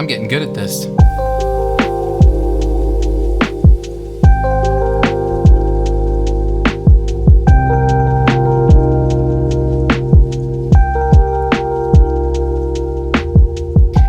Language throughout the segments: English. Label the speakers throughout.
Speaker 1: I'm getting good at this.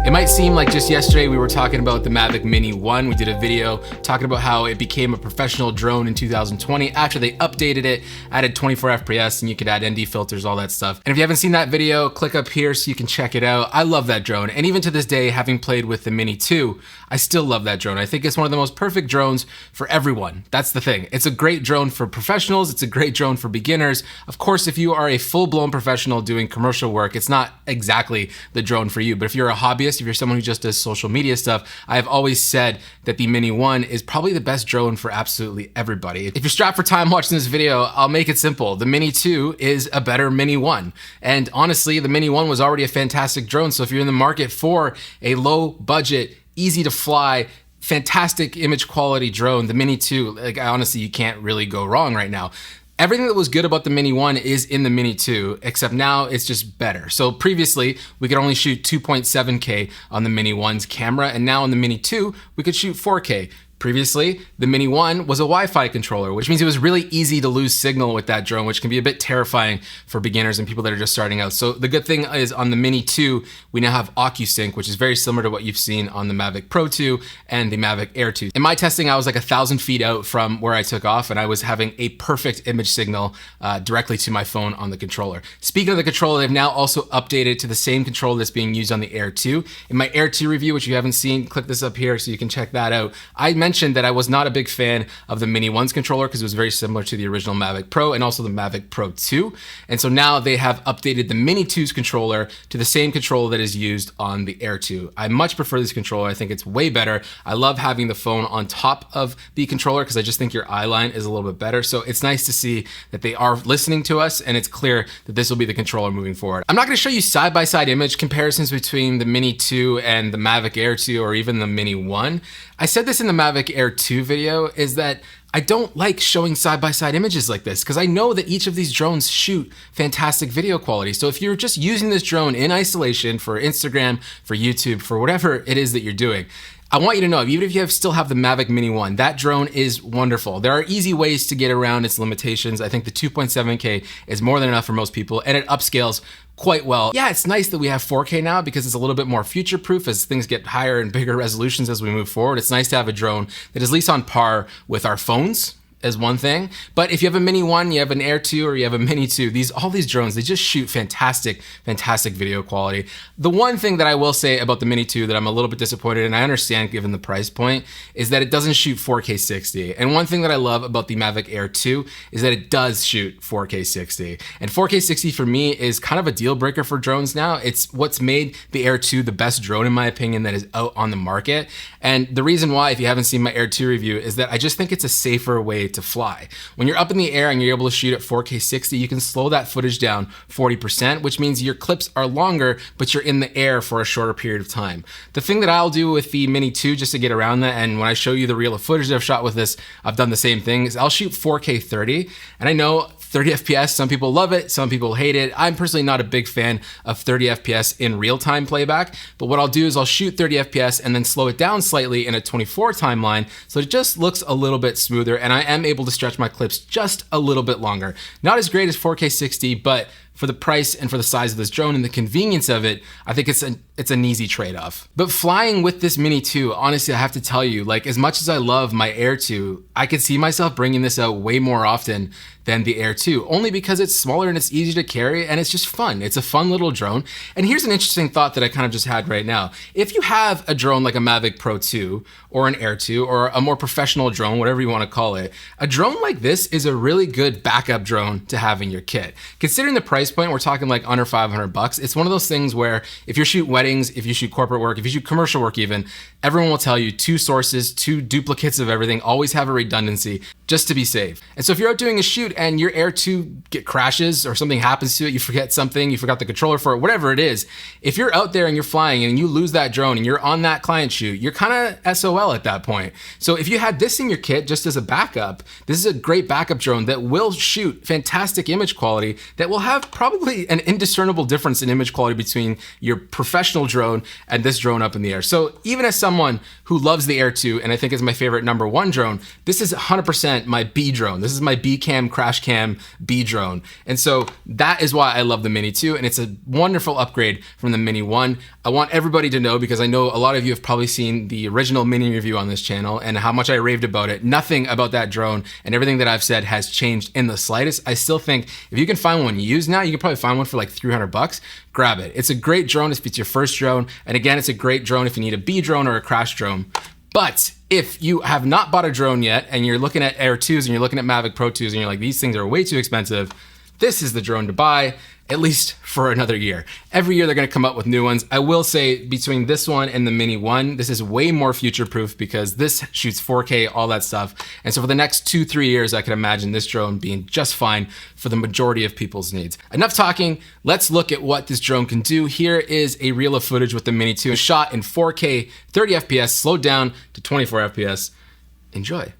Speaker 1: It might seem like just yesterday we were talking about the Mavic Mini 1. We did a video talking about how it became a professional drone in 2020 after they updated it, added 24 FPS, and you could add ND filters, all that stuff. And if you haven't seen that video, click up here so you can check it out. I love that drone. And even to this day, having played with the Mini 2, I still love that drone. I think it's one of the most perfect drones for everyone. That's the thing. It's a great drone for professionals. It's a great drone for beginners. Of course, if you are a full-blown professional doing commercial work, it's not exactly the drone for you. But if you're a hobbyist, if you're someone who just does social media stuff, I have always said that the Mini 1 is probably the best drone for absolutely everybody. If you're strapped for time watching this video, I'll make it simple. The Mini 2 is a better Mini 1. And honestly, the Mini 1 was already a fantastic drone. So if you're in the market for a low budget, easy to fly, fantastic image quality drone, the Mini 2, like honestly, you can't really go wrong right now. Everything that was good about the Mini 1 is in the Mini 2, except now it's just better. So previously, we could only shoot 2.7K on the Mini 1's camera, and now on the Mini 2, we could shoot 4K. Previously, the Mini 1 was a Wi-Fi controller, which means it was really easy to lose signal with that drone, which can be a bit terrifying for beginners and people that are just starting out. So the good thing is on the Mini 2, we now have OcuSync, which is very similar to what you've seen on the Mavic Pro 2 and the Mavic Air 2. In my testing, I was like 1,000 feet out from where I took off, and I was having a perfect image signal directly to my phone on the controller. Speaking of the controller, they've now also updated to the same controller that's being used on the Air 2. In my Air 2 review, which you haven't seen, click this up here so you can check that out. I mentioned that I was not a big fan of the Mini 1's controller because it was very similar to the original Mavic Pro and also the Mavic Pro 2. And so now they have updated the Mini 2's controller to the same controller that is used on the Air 2. I much prefer this controller. I think it's way better. I love having the phone on top of the controller because I just think your eye line is a little bit better. So it's nice to see that they are listening to us, and it's clear that this will be the controller moving forward. I'm not going to show you side-by-side image comparisons between the Mini 2 and the Mavic Air 2 or even the Mini 1. I said this in the Mavic Air 2 video, is that I don't like showing side-by-side images like this because I know that each of these drones shoot fantastic video quality. So if you're just using this drone in isolation for Instagram, for YouTube, for whatever it is that you're doing, I want you to know, even if you still have the Mavic Mini 1, that drone is wonderful. There are easy ways to get around its limitations. I think the 2.7K is more than enough for most people, and it upscales quite well. Yeah, it's nice that we have 4K now because it's a little bit more future-proof as things get higher and bigger resolutions as we move forward. It's nice to have a drone that is at least on par with our phones is one thing. But if you have a Mini 1, you have an Air 2, or you have a Mini 2, all these drones, they just shoot fantastic video quality. The one thing that I will say about the Mini 2 that I'm a little bit disappointed, and I understand given the price point, is that it doesn't shoot 4K 60. And one thing that I love about the Mavic Air 2 is that it does shoot 4K 60. And 4K 60 for me is kind of a deal breaker for drones now. It's what's made the Air 2 the best drone in my opinion that is out on the market. And the reason why, if you haven't seen my Air 2 review, is that I just think it's a safer way to fly. When you're up in the air and you're able to shoot at 4K 60, you can slow that footage down 40%, which means your clips are longer, but you're in the air for a shorter period of time. The thing that I'll do with the Mini 2 just to get around that, and when I show you the reel of footage that I've shot with this, I've done the same thing, is I'll shoot 4K 30, and I know 30 FPS, some people love it, some people hate it. I'm personally not a big fan of 30 FPS in real-time playback, but what I'll do is I'll shoot 30 FPS and then slow it down slightly in a 24 timeline so it just looks a little bit smoother, and I am able to stretch my clips just a little bit longer. Not as great as 4K 60, but for the price and for the size of this drone and the convenience of it, I think it's an easy trade-off. But flying with this Mini 2, honestly, I have to tell you, like as much as I love my Air 2, I could see myself bringing this out way more often than the Air 2, only because it's smaller and it's easy to carry and it's just fun. It's a fun little drone. And here's an interesting thought that I kind of just had right now. If you have a drone like a Mavic Pro 2 or an Air 2 or a more professional drone, whatever you want to call it, a drone like this is a really good backup drone to have in your kit. Considering the price point, we're talking like under $500. It's one of those things where if you shoot weddings, if you shoot corporate work, if you shoot commercial work even, everyone will tell you 2 sources, 2 duplicates of everything, always have a redundancy just to be safe. And so if you're out doing a shoot shoot and your Air 2 crashes or something happens to it, you forget something, you forgot the controller for it, whatever it is, if you're out there and you're flying and you lose that drone and you're on that client shoot, you're kind of SOL at that point. So if you had this in your kit just as a backup, this is a great backup drone that will shoot fantastic image quality, that will have probably an indiscernible difference in image quality between your professional drone and this drone up in the air. So even as someone who loves the Air 2 and I think is my favorite #1 drone, this is 100% my B drone. This is my B cam, crash cam, B drone. And so that is why I love the Mini 2, and it's a wonderful upgrade from the Mini 1. I want everybody to know, because I know a lot of you have probably seen the original Mini review on this channel and how much I raved about it. Nothing about that drone and everything that I've said has changed in the slightest. I still think if you can find one used now, you can probably find one for like $300. Grab it. It's a great drone if it's your first drone. And again, it's a great drone if you need a B drone or a crash drone. But if you have not bought a drone yet and you're looking at Air 2s and you're looking at Mavic Pro 2s and you're like, these things are way too expensive, this is the drone to buy, at least for another year. Every year they're gonna come up with new ones. I will say between this one and the Mini 1, this is way more future-proof because this shoots 4K, all that stuff. And so for the next 2-3 years, I can imagine this drone being just fine for the majority of people's needs. Enough talking, let's look at what this drone can do. Here is a reel of footage with the Mini 2, shot in 4K, 30 FPS, slowed down to 24 FPS. Enjoy.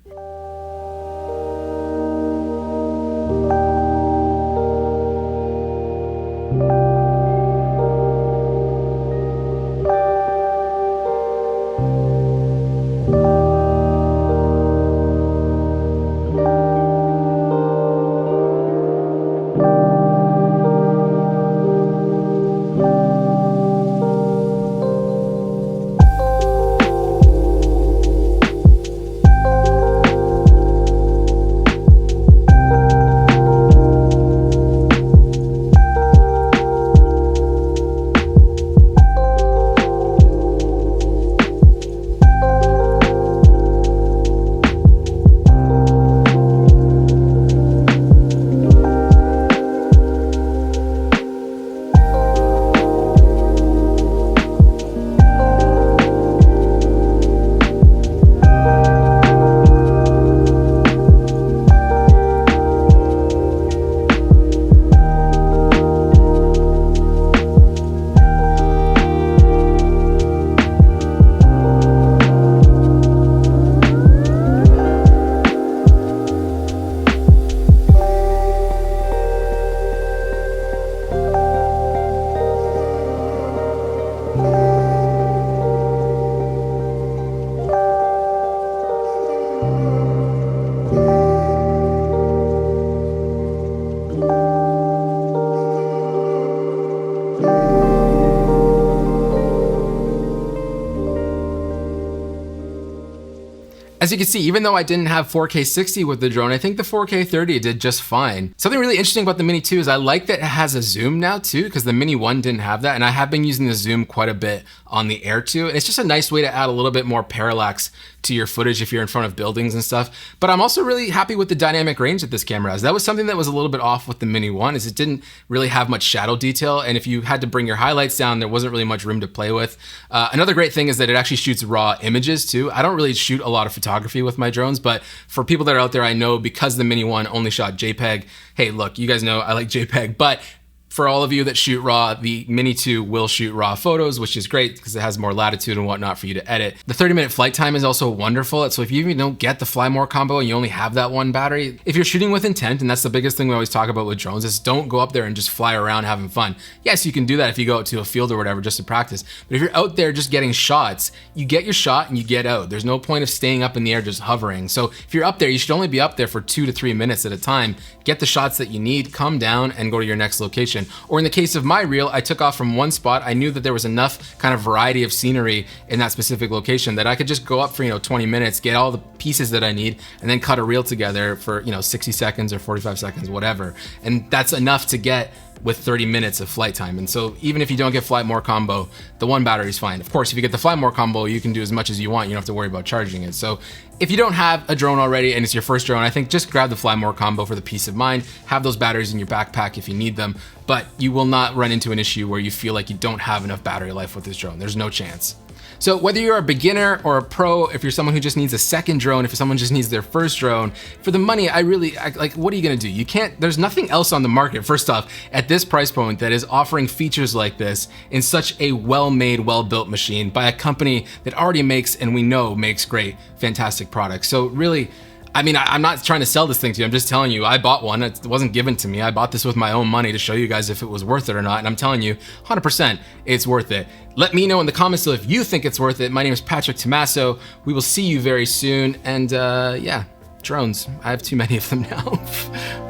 Speaker 1: As you can see, even though I didn't have 4K 60 with the drone, I think the 4K 30 did just fine. Something really interesting about the Mini 2 is I like that it has a zoom now too, because the Mini 1 didn't have that, and I have been using the zoom quite a bit on the Air 2, and it's just a nice way to add a little bit more parallax to your footage if you're in front of buildings and stuff. But I'm also really happy with the dynamic range that this camera has. That was something that was a little bit off with the Mini 1, is it didn't really have much shadow detail, and if you had to bring your highlights down, there wasn't really much room to play with. Another great thing is that it actually shoots raw images too. I don't really shoot a lot of photography with my drones, but for people that are out there, I know because the Mini 1 only shot JPEG, hey, look, you guys know I like JPEG, but for all of you that shoot RAW, the Mini 2 will shoot RAW photos, which is great because it has more latitude and whatnot for you to edit. The 30-minute flight time is also wonderful. So if you even don't get the Fly More combo and you only have that one battery, if you're shooting with intent, and that's the biggest thing we always talk about with drones, is don't go up there and just fly around having fun. Yes, you can do that if you go out to a field or whatever just to practice. But if you're out there just getting shots, you get your shot and you get out. There's no point of staying up in the air just hovering. So if you're up there, you should only be up there for 2 to 3 minutes at a time. Get the shots that you need, come down, and go to your next location. Or in the case of my reel, I took off from one spot. I knew that there was enough kind of variety of scenery in that specific location that I could just go up for 20 minutes, get all the pieces that I need, and then cut a reel together for 60 seconds or 45 seconds, whatever. And that's enough to get with 30 minutes of flight time. And so even if you don't get Fly More combo, the one battery is fine. Of course, if you get the Fly More combo, you can do as much as you want. You don't have to worry about charging it. So if you don't have a drone already and it's your first drone, I think just grab the Fly More combo for the peace of mind. Have those batteries in your backpack if you need them, but you will not run into an issue where you feel like you don't have enough battery life with this drone. There's no chance. So whether you're a beginner or a pro, if you're someone who just needs a second drone, if someone just needs their first drone, for the money, like, what are you gonna do? You can't, there's nothing else on the market, first off, at this price point that is offering features like this in such a well-made, well-built machine by a company that already makes, and we know makes great, fantastic products. So really, I mean, I'm not trying to sell this thing to you. I'm just telling you, I bought one. It wasn't given to me. I bought this with my own money to show you guys if it was worth it or not. And I'm telling you, 100%, it's worth it. Let me know in the comments if you think it's worth it. My name is Patrick Tomasso. We will see you very soon. And yeah, drones. I have too many of them now.